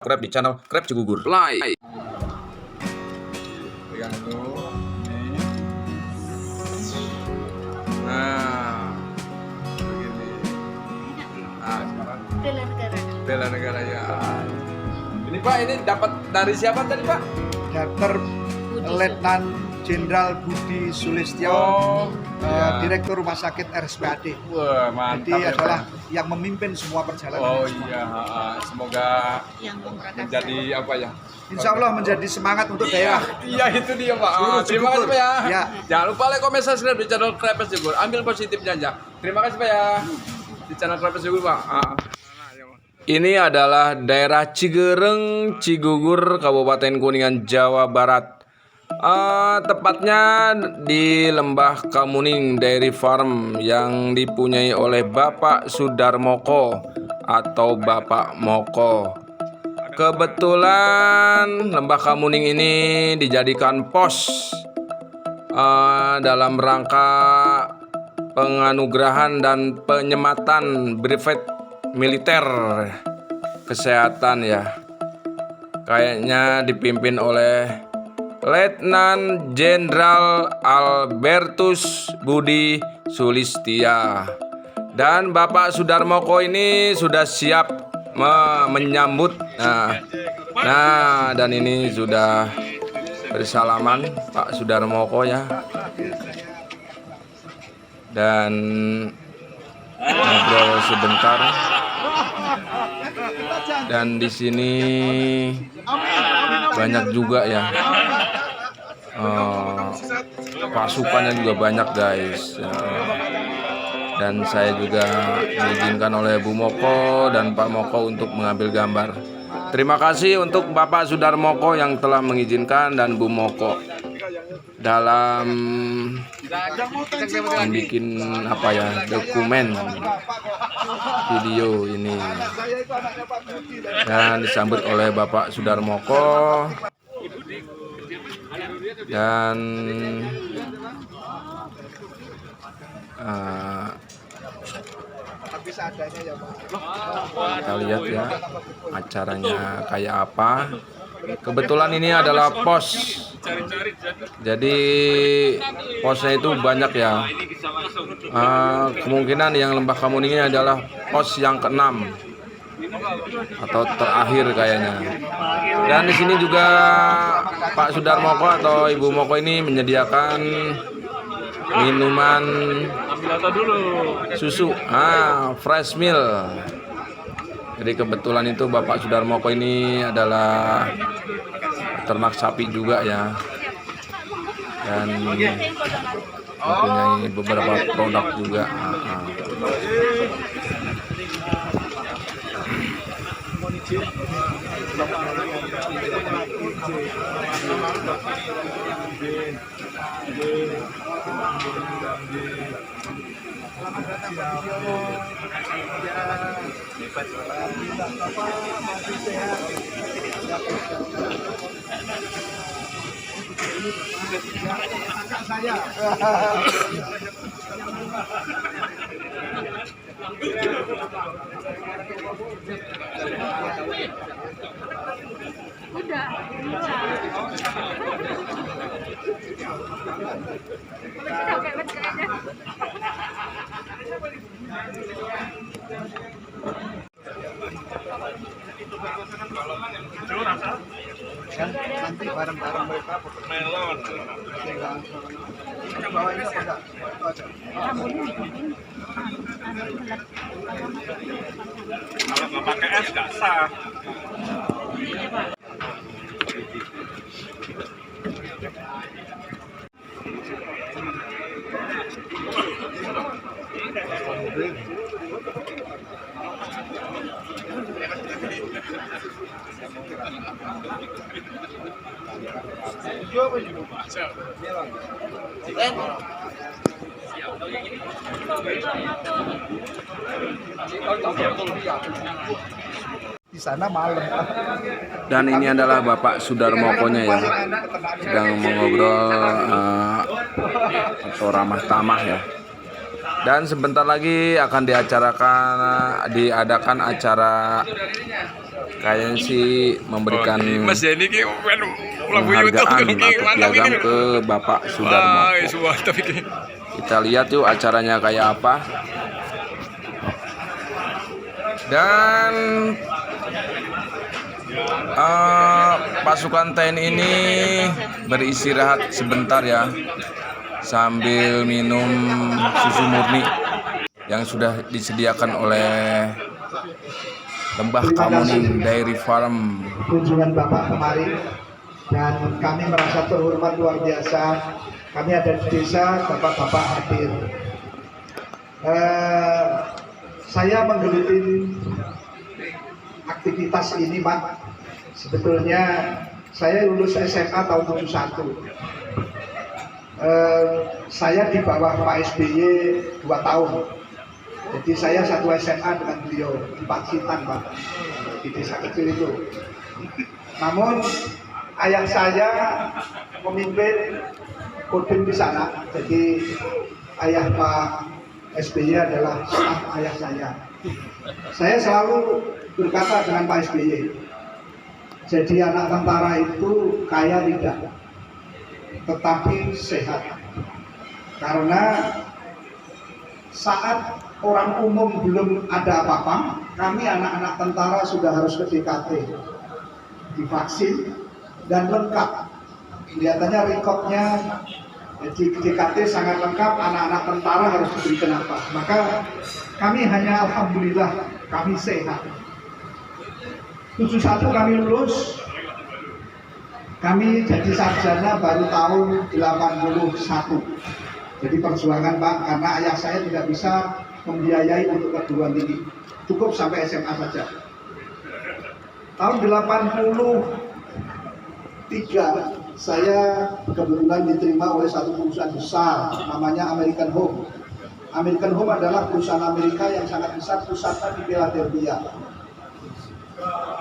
Subscribe di channel Krep Cigugur. Like. Pegang dulu. Ini. Nah, begini. Nah, sekarang Bela negara. bela negara ya. Ini Pak, ini dapat dari siapa tadi Pak? Dr. Letnan Jenderal Budi Sulistyo, ya. Direktur Rumah Sakit RSPAD. Wah, mantap. Jadi ya, adalah Pak. yang memimpin semua perjalanan. Oh semua. iya, semoga Yang memperkasa. menjadi apa ya? Insya Allah menjadi semangat untuk daerah. Iya itu dia Pak. Seluruh Terima kasih Pak ya. Ya. Jangan lupa like, comment, subscribe di channel Krep Cigugur. Ambil positifnya aja. Terima kasih Pak ya. Di channel Krep Cigugur Pak. Ini adalah daerah Cigereng, Cigugur, Kabupaten Kuningan, Jawa Barat. Tepatnya di Lembah Kamuning Dairy Farm yang dipunyai oleh Bapak Sudarmoko atau Bapak Moko. Kebetulan Lembah Kamuning ini dijadikan pos dalam rangka penganugerahan dan penyematan brevet militer kesehatan ya. Kayaknya dipimpin oleh Letnan Jenderal Albertus Budi Sulistia. Dan Bapak Sudarmoko ini sudah siap menyambut. Nah, dan ini sudah bersalaman Pak Sudarmoko ya. Dan ngobrol sebentar. Dan di sini banyak juga ya. Pasukannya juga banyak guys. Dan saya juga diizinkan oleh Bu Moko dan Pak Moko untuk mengambil gambar. Terima kasih untuk Bapak Sudarmoko yang telah mengizinkan dan Bu Moko dalam bikin apa ya, dokumen video ini. Dan disambut oleh Bapak Sudarmoko dan kita lihat ya acaranya kayak apa. Kebetulan ini adalah pos, jadi posnya itu banyak ya. Kemungkinan yang Lembah Kamuning ini adalah pos yang ke-6 atau terakhir kayaknya. Dan di sini juga Pak Sudarmoko atau Ibu Moko ini menyediakan minuman susu, fresh milk. Jadi kebetulan itu Bapak Sudarmoko ini adalah ternak sapi juga ya, dan mempunyai beberapa produk juga. Udah. Nanti bareng-bareng mereka melon. Bawainnya apa enggak? Kalau nggak pakai es nggak sah. Di sana malam. Dan ini adalah Bapak Sudarmokonya ya, sedang mengobrol atau ramah tamah ya. Dan sebentar lagi akan diadakan acara kayaknya sih memberikan Mas Denny ki penghargaan atau piagam ke Bapak Sudarmoko. tapi ki. Kita lihat yuk acaranya kayak apa. Dan pasukan TNI ini beristirahat sebentar ya, sambil minum susu murni yang sudah disediakan oleh Lembah Kamuning Dairy Farm. Kunjungan Bapak kemarin dan kami merasa terhormat luar biasa. Kami ada di desa, Bapak-bapak hadir. Saya menggeluti aktivitas ini, Pak. Sebetulnya saya lulus SMA tahun 71. Saya di bawah Pak SBY 2 tahun. Jadi saya satu SMA dengan beliau di Pacitan, Pak, di desa kecil itu. Namun ayah saya memimpin Kodim di sana. Jadi ayah Pak SBY adalah staf ayah saya. Saya selalu berkata dengan Pak SBY, jadi anak tentara itu kaya tidak, tetapi sehat. Karena saat orang umum belum ada apa-apa, kami anak-anak tentara sudah harus ke DKT, divaksin dan lengkap. Kelihatannya rekodnya di DKT sangat lengkap, anak-anak tentara harus diberikan apa. Maka kami hanya alhamdulillah kami sehat. 71 kami lulus, kami jadi sarjana baru tahun 81. Jadi perjuangan, Pak, karena ayah saya tidak bisa membiayai untuk perguruan tinggi, cukup sampai SMA saja. Tahun 83 saya kebetulan diterima oleh satu perusahaan besar namanya American Home. American Home adalah perusahaan Amerika yang sangat besar, pusatnya di Philadelphia.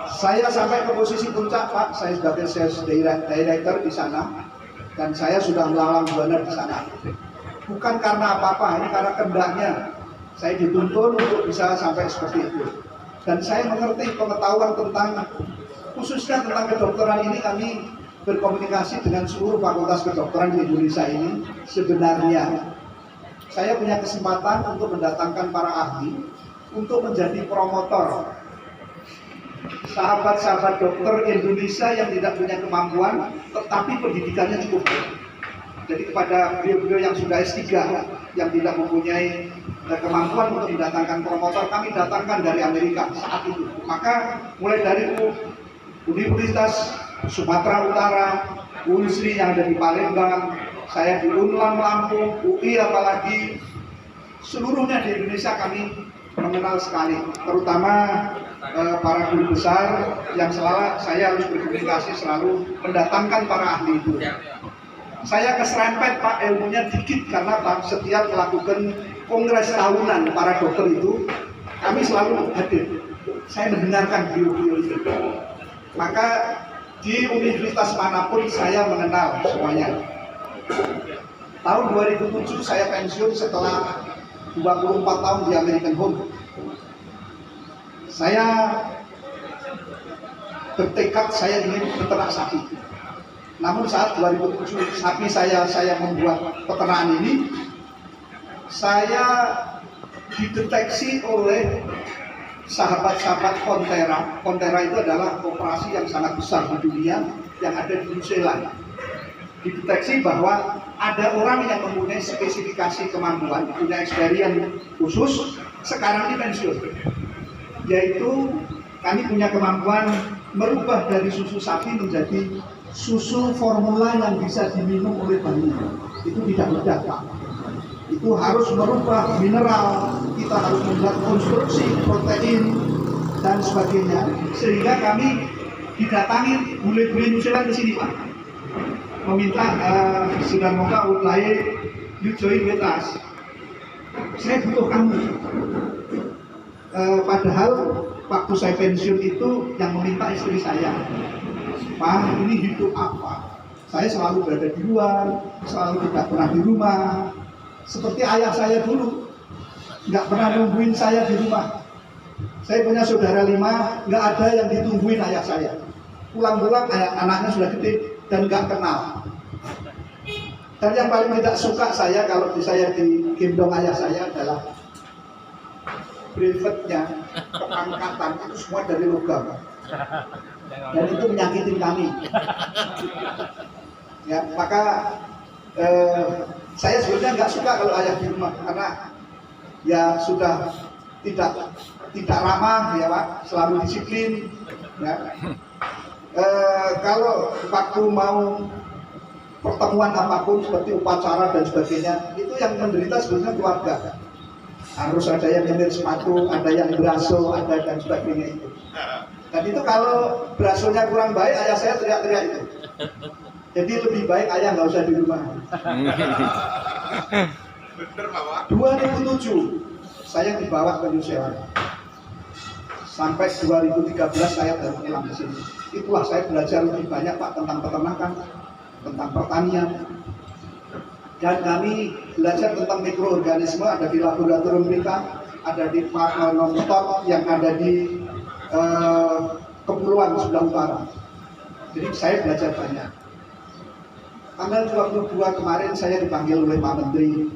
Saya sampai ke posisi puncak, Pak. Saya sebagai sales director di sana, dan saya sudah melalang buana di sana. Bukan karena apa-apa, ini karena kehendaknya. Saya dituntun untuk bisa sampai seperti itu. Dan saya mengerti pengetahuan tentang, khususnya tentang kedokteran ini, kami berkomunikasi dengan seluruh fakultas kedokteran di Indonesia ini. Sebenarnya saya punya kesempatan untuk mendatangkan para ahli untuk menjadi promotor sahabat-sahabat dokter Indonesia yang tidak punya kemampuan tetapi pendidikannya cukup. Jadi kepada beliau-beliau yang sudah S3 yang tidak mempunyai kemampuan untuk mendatangkan promotor, kami datangkan dari Amerika saat itu. Maka mulai dari Universitas Sumatera Utara, UNSRI yang ada di Palembang, saya di Unlam Lampung, UI apalagi, seluruhnya di Indonesia kami mengenal sekali, terutama para guru besar yang selalu saya harus berkomunikasi selalu mendatangkan para ahli itu. Saya keserempet, Pak, ilmunya dikit karena Pak setiap melakukan kongres tahunan para dokter itu kami selalu hadir. Saya mendengarkan beliau-beliau itu. Maka di universitas manapun saya mengenal semuanya. Tahun 2007 saya pensiun setelah 24 tahun di American Home. Saya bertekad saya ingin peternak sapi. Namun saat 2007 sapi saya membuat peternakan ini, saya dideteksi oleh sahabat-sahabat Contera. Contera itu adalah koperasi yang sangat besar di dunia yang ada di New Zealand. Dideteksi bahwa ada orang yang mempunyai spesifikasi kemampuan, punya experience khusus, sekarang ini pensiun. Yaitu kami punya kemampuan merubah dari susu sapi menjadi susu formula yang bisa diminum oleh bayi. Itu tidak mudah, Pak. Itu harus merubah mineral, kita harus membuat konstruksi protein dan sebagainya, sehingga kami didatangi bule-bule New Zealand ke sini, Pak, meminta Sudarmoko would like you join with us. Saya butuh kamu. Padahal waktu saya pensiun itu yang meminta istri saya, Pak, ini hidup apa? Saya selalu berada di luar, selalu tidak pernah di rumah. Seperti ayah saya dulu, nggak pernah nungguin saya di rumah. Saya punya saudara 5, nggak ada yang ditungguin ayah saya. Pulang-pulang anaknya sudah gede dan nggak kenal. Dan yang paling tidak suka saya kalau saya digendong ayah saya adalah brevetnya, pengangkatan itu semua dari logam. Dan itu menyakitin kami. Ya, maka saya sebenarnya nggak suka kalau ayah di rumah karena ya sudah tidak ramah ya Pak, selalu disiplin. Ya. Kalau waktu mau pertemuan apapun seperti upacara dan sebagainya, itu yang menderita sebenarnya keluarga. Harus ada yang nyemir sepatu, ada yang beraso, ada dan sebagainya itu. Dan itu kalau berasonya kurang baik, ayah saya teriak-teriak itu. Jadi lebih baik ayah nggak usah di rumah. 2007 saya dibawa ke New Zealand. Sampai 2013 saya baru pulang ke sini. Itulah saya belajar lebih banyak Pak tentang peternakan, tentang pertanian. Dan kami belajar tentang mikroorganisme, ada di laboratorium kita, ada di Park yang ada di Kepulauan sebelah utara. Jadi saya belajar banyak. Tanggal 22 kemarin saya dipanggil oleh Pak Menteri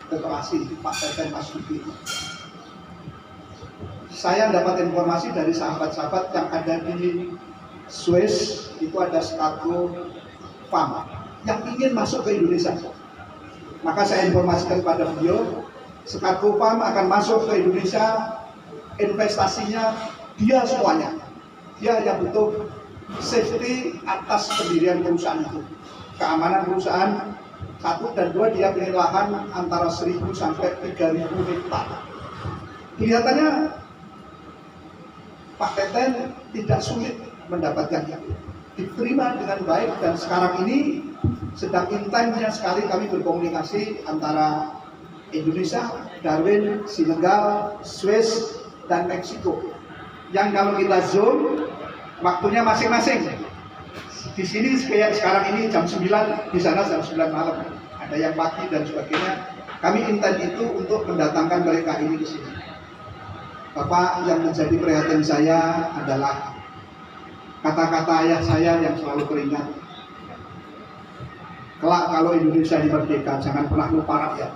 Koperasi, Pak Teten Mas Duki. Saya dapat informasi dari sahabat-sahabat yang ada di Swiss, itu ada Scargo Farm yang ingin masuk ke Indonesia. Maka saya informasikan pada beliau, Scargo Farm akan masuk ke Indonesia, investasinya dia semuanya. Dia hanya butuh safety atas pendirian perusahaan itu. Keamanan perusahaan, 1 dan 2 dia punya lahan antara 1.000 sampai 3.000 hektar. Kelihatannya Pak Teten tidak sulit mendapatkan itu. Diterima dengan baik dan sekarang ini sedang intensnya sekali kami berkomunikasi antara Indonesia, Darwin, Senegal, Swiss, dan Meksiko. Yang kalau kita zoom, waktunya masing-masing. Di sini kayak sekarang ini jam 9, di sana jam 9 malam. Ada yang pagi dan sebagainya. Kami intens itu untuk mendatangkan mereka ini ke sini. Bapak, yang menjadi perhatian saya adalah kata-kata ayah saya yang selalu teringat. Kelak kalau Indonesia merdeka, jangan pernah lupa rakyat.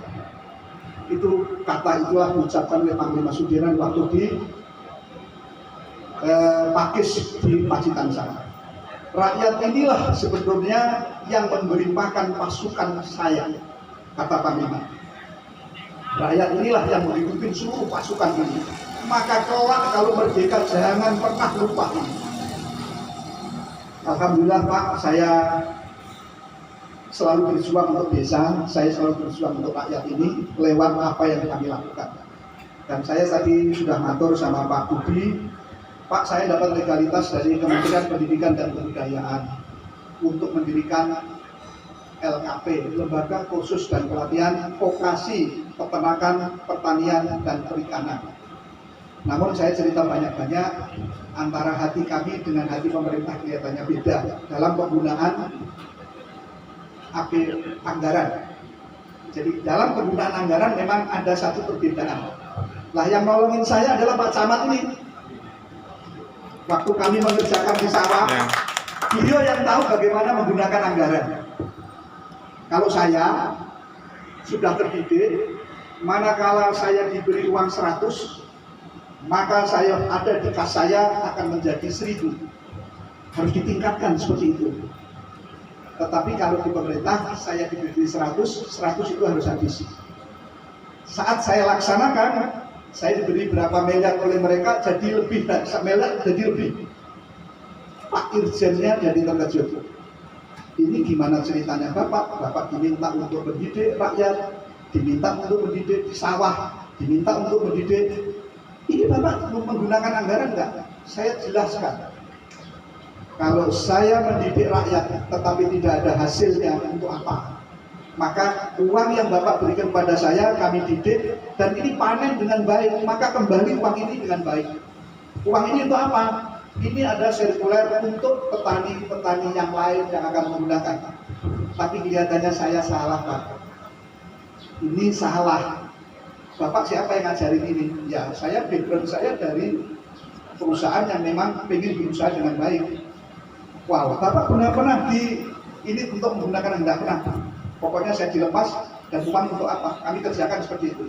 Itu kata itulah diucapkan oleh Panglima Sudirman waktu di Pakis di Pacitan sana. Rakyat inilah sebetulnya yang memberi makan pasukan saya, kata Panglima. Rakyat inilah yang memimpin seluruh pasukan ini. Maka kelak kalau merdeka jangan pernah lupa ini. Alhamdulillah Pak, saya selalu berjuang untuk desa, saya selalu berjuang untuk rakyat ini lewat apa yang kami lakukan. Dan saya tadi sudah ngatur sama Pak Budi, Pak, saya dapat legalitas dari Kementerian Pendidikan dan Kebudayaan untuk mendirikan LKP, Lembaga Kursus dan Pelatihan Vokasi Peternakan, Pertanian, dan Perikanan. Namun saya cerita banyak-banyak, antara hati kami dengan hati pemerintah kelihatannya beda dalam penggunaan anggaran. Jadi dalam penggunaan anggaran memang ada satu perbedaan. Lah yang nolongin saya adalah Pak Camat ini. Waktu kami mengerjakan di sawah, beliau yang tahu bagaimana menggunakan anggaran. Kalau saya sudah terdidik, manakala saya diberi uang 100, maka saya ada di kas saya akan menjadi 1.000. Harus ditingkatkan seperti itu. Tetapi kalau di pemerintah saya diberi 100 itu harus habis. Saat saya laksanakan, saya diberi berapa miliar oleh mereka, jadi lebih, miliar jadi lebih. Pak Irjennya jadi terkejut. Ini gimana ceritanya Bapak? Bapak diminta untuk mendidik rakyat, diminta untuk mendidik di sawah, diminta untuk mendidik. Ini Bapak menggunakan anggaran enggak? Saya jelaskan. Kalau saya mendidik rakyat tetapi tidak ada hasilnya, untuk apa? Maka uang yang Bapak berikan pada saya, kami didik, dan ini panen dengan baik, maka kembali uang ini dengan baik. Uang ini untuk apa? Ini ada sirkuler untuk petani-petani yang lain yang akan menggunakan. Tapi kelihatannya saya salah Pak. Ini salah. Bapak siapa yang ngajarin ini? Ya saya, background saya dari perusahaan yang memang pengen berusaha dengan baik. Wow, Bapak pernah di ini untuk menggunakan, enggak pernah. Pokoknya saya dilepas dan uang untuk apa? Kami kerjakan seperti itu.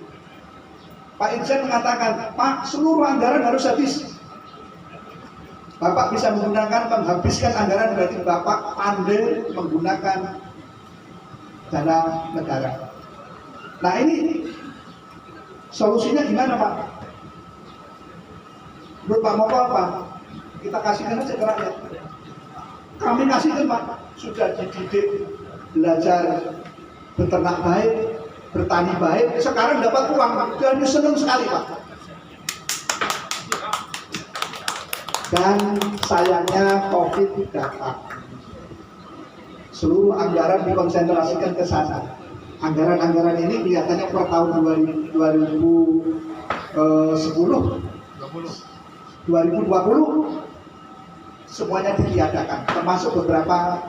Pak Irjen mengatakan, Pak, seluruh anggaran harus habis. Bapak bisa menghabiskan anggaran, berarti Bapak pandai menggunakan dana negara. Nah ini solusinya gimana Pak? Menurut Pak Moko apa? Kita kasihkan aja ke rakyat. Kami kasihkan Pak, sudah dididik, belajar beternak baik, bertani baik, sekarang dapat uang, dan senang sekali Pak. Dan sayangnya COVID datang. Seluruh anggaran dikonsentrasikan ke sana. Anggaran-anggaran ini kelihatannya per tahun 2020 semuanya ditiadakan, termasuk beberapa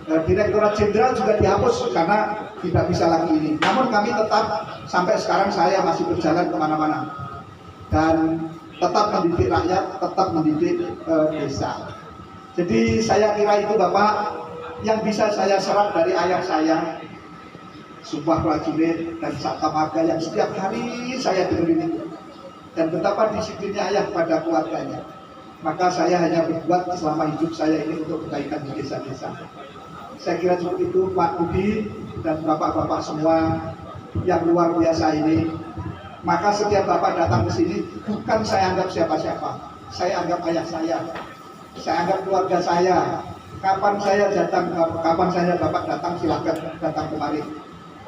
Direktorat Jenderal juga dihapus karena tidak bisa lagi ini. Namun kami tetap sampai sekarang saya masih berjalan kemana-mana dan tetap mendidik rakyat, tetap mendidik desa. Jadi saya kira itu Bapak yang bisa saya serap dari ayah saya, Sumpah Prajurit dan Sabta Marga yang setiap hari saya dengerin itu, dan betapa disiplinnya ayah pada keluarganya. Maka saya hanya berbuat selama hidup saya ini untuk kebaikan di desa-desa. Saya kira cukup itu Pak Budi dan bapak-bapak semua yang luar biasa ini. Maka setiap bapak datang ke sini, bukan saya anggap siapa-siapa, saya anggap ayah saya anggap keluarga saya. Kapan saya bapak datang, silakan datang kemari.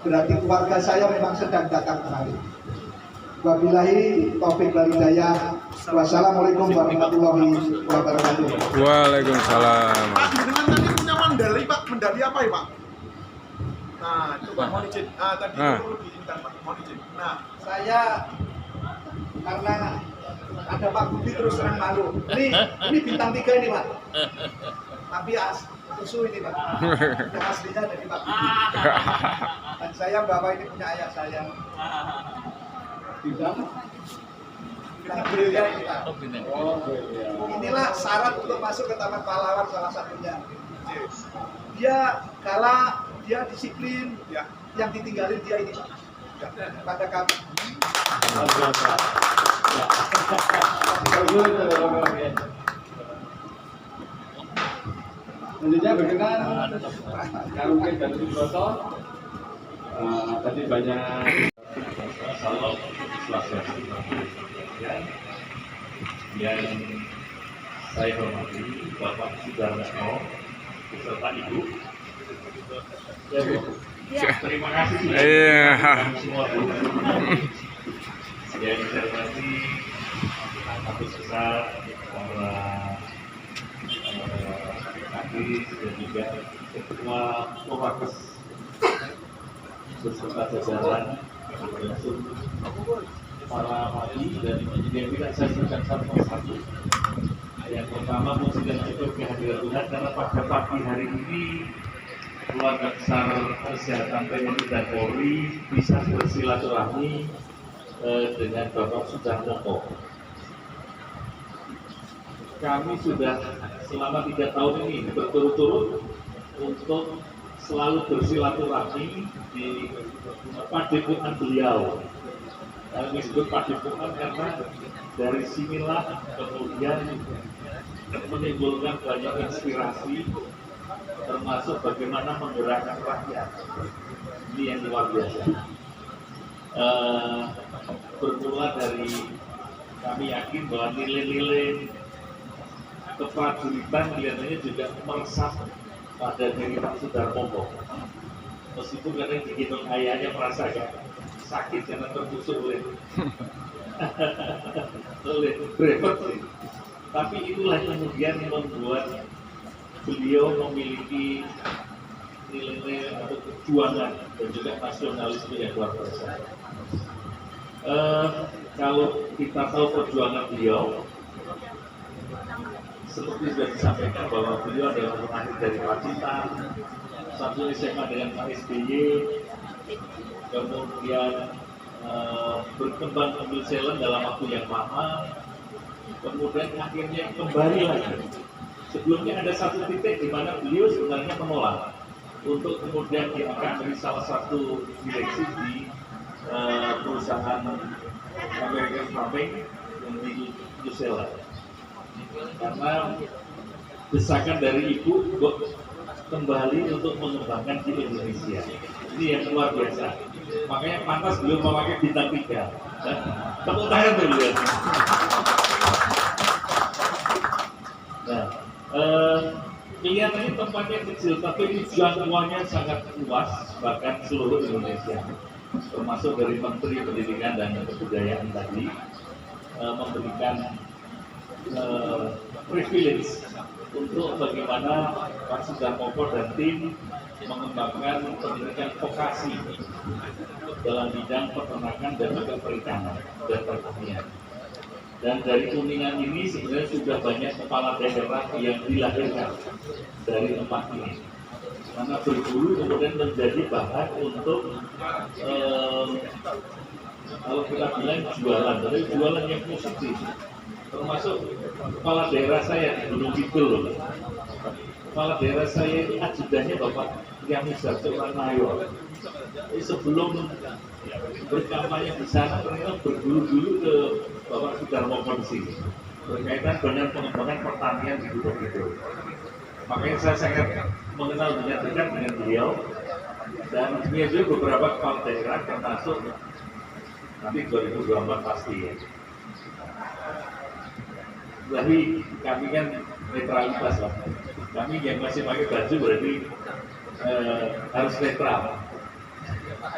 Berarti keluarga saya memang sedang datang kemari. Wabillahi taufiq wal hidayah. Wassalamualaikum warahmatullahi wabarakatuh. Waalaikumsalam. Pak, dengan tadi punya mandali Pak, mandali apa ya Pak? Nah, coba mohon izin. Tadi dulu diinginkan Pak, mohon izin. Nah, Saya karena ada Pak Budi terus terang malu. Ini bintang 3 ini Pak. Tapi susu ini Pak. Yang aslinya dari Pak Budi. Dan saya bawa ini punya ayah saya. Bintang Brilliant ini Pak. Inilah syarat untuk masuk ke Taman Pahlawan salah satunya. Dia galak, dia disiplin, ya. Yang ditinggalin dia ini Pak. Pada kami. Selanjutnya berkenan Karungke dan Subroto. Tadi banyak salam selasa yang saya hormati Bapak Sudarmo beserta Ibu. Ya, Bu. Terima kasih sudah semua Bu. Yang saya hormati Kampus Besar para kadis dan juga ketua Purwakes beserta jajaran langsung para wali dan yang tidak saya sebutkan satu persatu. Yang pertama puji dan syukur kehadiran Tuhan karena pada pagi hari ini keluarga besar kesehatan TNI dan Polri bisa bersilaturahmi dengan Bapak Sudarmo. Kami sudah selama 3 tahun ini berturut-turut untuk selalu bersilaturahmi di padepokan beliau. Kami disebut padepokan karena dari sinilah kemudian menimbulkan banyak inspirasi, termasuk bagaimana menggerakkan rakyat. Ini yang luar biasa. Bermula dari kami yakin bahwa nilai-nilai keprajuritan kelihatannya juga meresap pada diri Pak Sudarmo. Meskipun kadang digendong ayahnya merasa agak sakit karena tertusuk oleh brevet sih. Tapi itulah kemudian yang membuat beliau memiliki nilai-nilai atau perjuangan dan juga nasionalisme yang luar biasa. Kalau kita tahu perjuangan beliau, seperti sudah disampaikan bahwa beliau adalah pengakhir dari Pacitan, satu SMA dengan Pak SBY, kemudian berkembang ambil challenge dalam waktu yang lama, kemudian akhirnya kembali lagi. Sebelumnya ada satu titik di mana beliau sebenarnya menolak untuk kemudian diangkat dari salah satu direksi di perusahaan American Farming yang di New Zealand, karena desakan dari ibu kembali untuk mengembangkan di Indonesia. Ini yang luar biasa. Makanya pantas beliau memakai bintang 3. Tepuk tangan dulu ya. Nah, kelihatannya tempatnya kecil, tapi ini jangkauannya sangat luas, bahkan seluruh Indonesia, termasuk dari Menteri Pendidikan dan Kebudayaan tadi memberikan privilege untuk bagaimana Pak Sudarmoko dan tim mengembangkan pendidikan vokasi dalam bidang peternakan dan juga perikanan dan pertanian. Dan dari Kuningan ini sebenarnya sudah banyak kepala daerah yang dilahirkan dari tempat ini, karena berburu kemudian menjadi bahan untuk kalau kita bilang jualan, tapi jualan yang positif. Termasuk kepala daerah saya di Gunung Kidul. Kepala daerah saya ini ajudannya Bapak Yamusar Suranayo. Sebelum berkampanye di sana, ternyata berguru-guru ke Bapak Sudarmoko di sini berkaitan dengan pengembangan pertanian di Gunung Kidul. Makanya saya sangat mengenal dengan dekat dengan beliau, dan beliau juga beberapa kepala daerah termasuk nanti 2024 pasti ya. Tapi kami kan netralitas lah. Kami yang masih pakai baju berarti harus netral.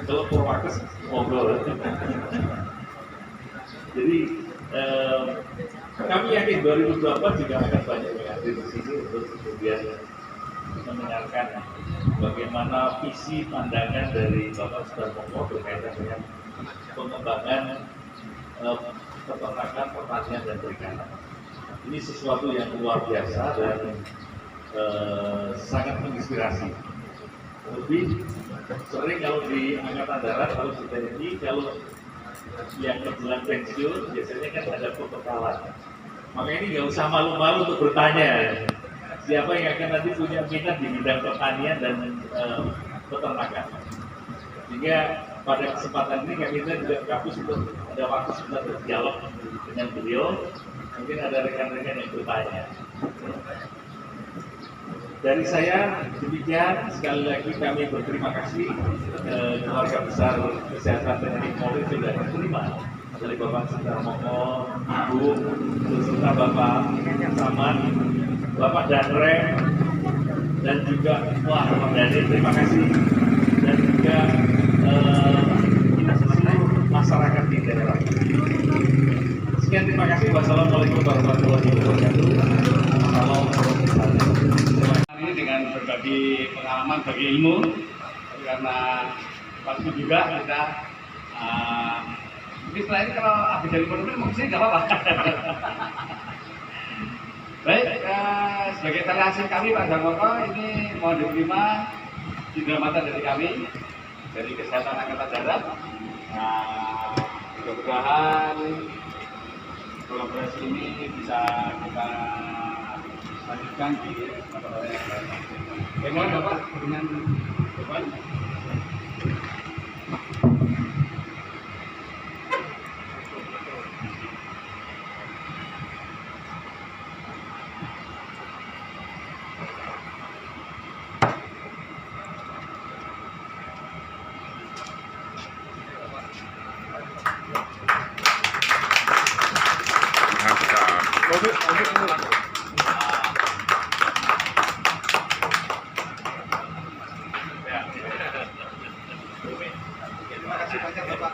Kalau Purwakes ngobrol. Jadi kami yakin 2024 juga akan banyak yang hadir di sini untuk kemudian mendengarkan bagaimana visi pandangan dari Bapak Sudarmoko berkaitan dengan pengembangan peternakan, pertanian dan perikanan. Ini sesuatu yang luar biasa dan sangat menginspirasi. Lebih sering kalau di Angkatan Darat, kalau di TNI, kalau yang kebetulan pensiun biasanya kan ada pembekalan. Maka ini nggak usah malu-malu untuk bertanya siapa yang akan nanti punya minat di bidang pertanian dan peternakan. Sehingga pada kesempatan ini kami juga kampus untuk ada waktu sebentar berdialog dengan beliau. Mungkin ada rekan-rekan yang bertanya. Dari saya demikian, sekali lagi kami berterima kasih keluarga besar Kesehatan Teknik Polri sudah diterima dari Bapak Sudarmoko, Ibu, beserta Bapak Saman, Bapak Danrem, dan juga Wah Bapak Dhani, terima kasih, dan juga seluruh masyarakat di daerah. Sekian, terima kasih. Wassalamualaikum warahmatullahi wabarakatuh. Ini dengan berbagi pengalaman, bagi ilmu, karena waktu juga kita mungkin setelah ini kalau habis dari pondok mungkin nggak apa-apa. Baik, sebagai terhasil kami Pak Sudarmoko ini mohon diterima mata dari kami dari Kesehatan Angkatan Darat. Mudah-mudahan kolaborasi ini bisa kita lanjutkan di mata-mata yang lain. Bagaimana Bapak dengan Bapak? Terima kasih banyak Bapak.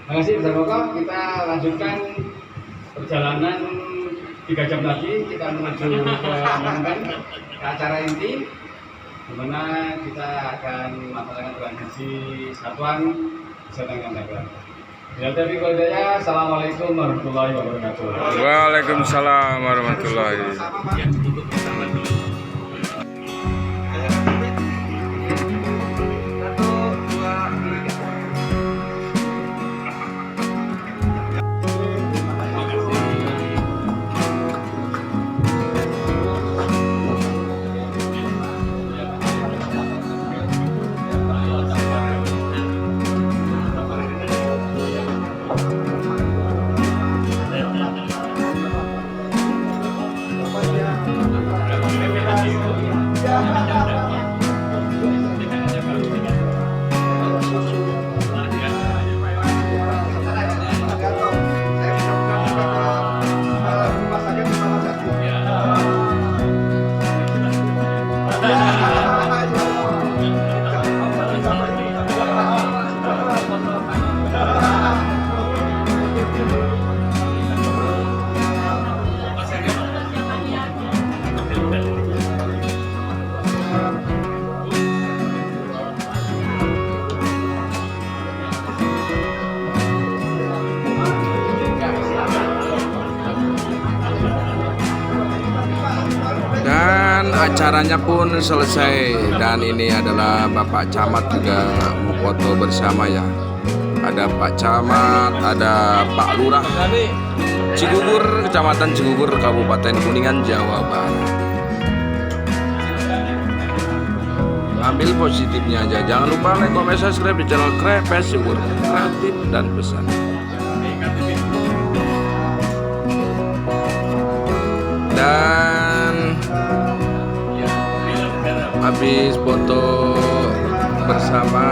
Terima kasih Pak Sudarmoko. Kita lanjutkan perjalanan 3 jam lagi. Kita menuju ke acara inti, di mana kita akan melaksanakan transisi satuan Kesehatan Darat. Assalamualaikum warahmatullahi wabarakatuh. Waalaikumsalam warahmatullahi Sama Pak. Dan acaranya pun selesai, dan ini adalah Bapak Camat juga foto bersama ya. Ada Pak Camat, ada Pak Lurah Cigugur, Kecamatan Cigugur, Kabupaten Kuningan, Jawa Barat. Ambil positifnya aja. Jangan lupa like, comment, subscribe di channel Krepes Cigugur, kreatif dan pesan. Dan habis foto bersama,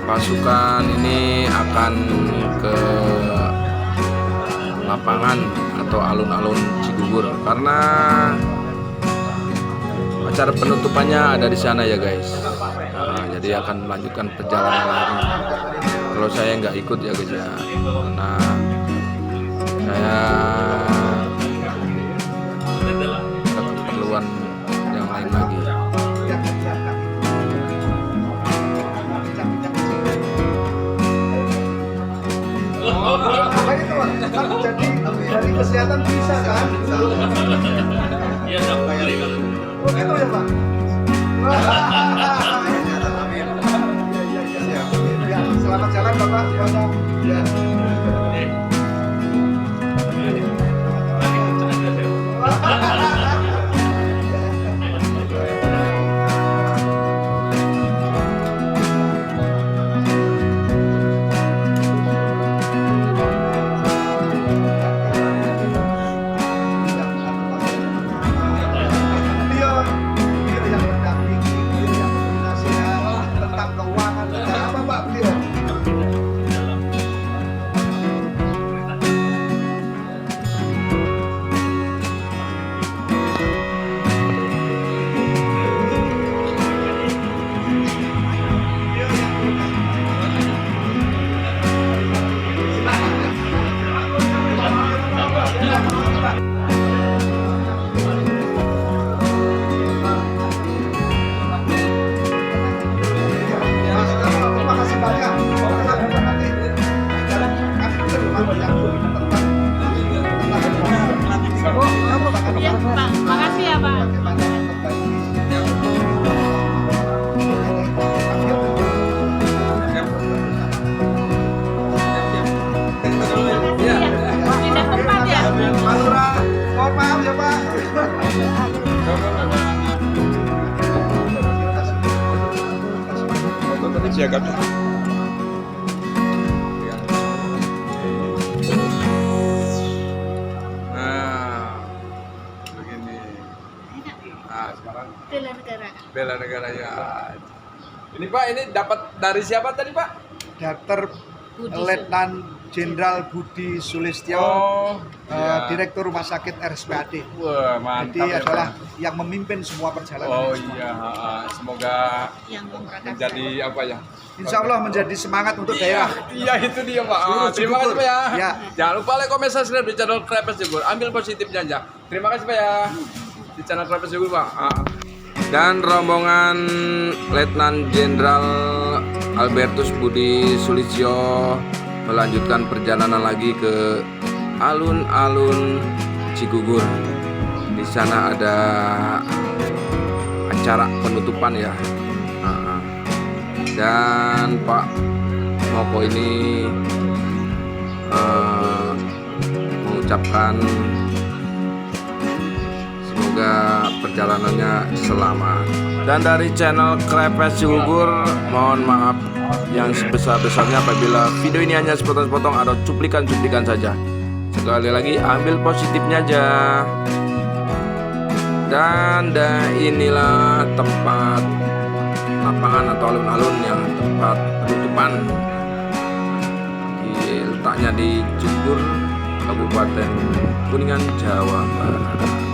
pasukan ini akan ke lapangan atau alun-alun Cigugur karena acara penutupannya ada di sana ya guys. Nah, jadi akan melanjutkan perjalanan lagi. Kalau saya nggak ikut ya guys ya, karena saya ada keperluan yang lain lagi. Jadi dari kesehatan bisa kan? Iya, dapat kali kalau. Oh gitu ya Pak? Ya, selamat jalan Bapak. Ya. Beliau yang mendampingi, beliau yang memberi nasihat tentang keuangan, tentang apa Pak beliau? Terima kasih banyak. Nanti Iya, Pak. Makasih ya, Pak. Iya. Pindah tempat ya. Pak Lurah, mohon maaf ya Pak. Nah, begini. Nah, sekarang Bela negara. bela negara ya. Ini Pak, ini dapat dari siapa tadi Pak? Dr. Letnan Jenderal Budi Sulistyo, ya. Direktur Rumah Sakit RSPAD. Wah, mantap Jadi ya, adalah Pak. yang memimpin semua perjalanan. Oh iya, semoga Yang memperkasa. menjadi apa ya? Insya Allah menjadi semangat untuk daerah. Iya itu dia Pak. Seluruh Terima kasih Cigugur. Pak ya. Ya. Jangan lupa like, comment, subscribe di channel Krepes Cigugur. Ambil positifnya aja. Terima kasih Pak ya. Di channel Krepes Cigugur Pak. Dan rombongan Letnan Jenderal Albertus Budi Sulistyo melanjutkan perjalanan lagi ke alun-alun Cigugur. Di sana ada acara penutupan ya. Dan Pak Moko ini mengucapkan semoga perjalanannya selamat. Dan dari channel Krepes Cigugur, mohon maaf yang sebesar-besarnya apabila video ini hanya sepotong-sepotong atau cuplikan-cuplikan saja. Sekali lagi ambil positifnya aja. Dan inilah tempat lapangan atau alun-alun yang tempat penutupan, letaknya di Cigugur, Kabupaten Kuningan, Jawa Barat.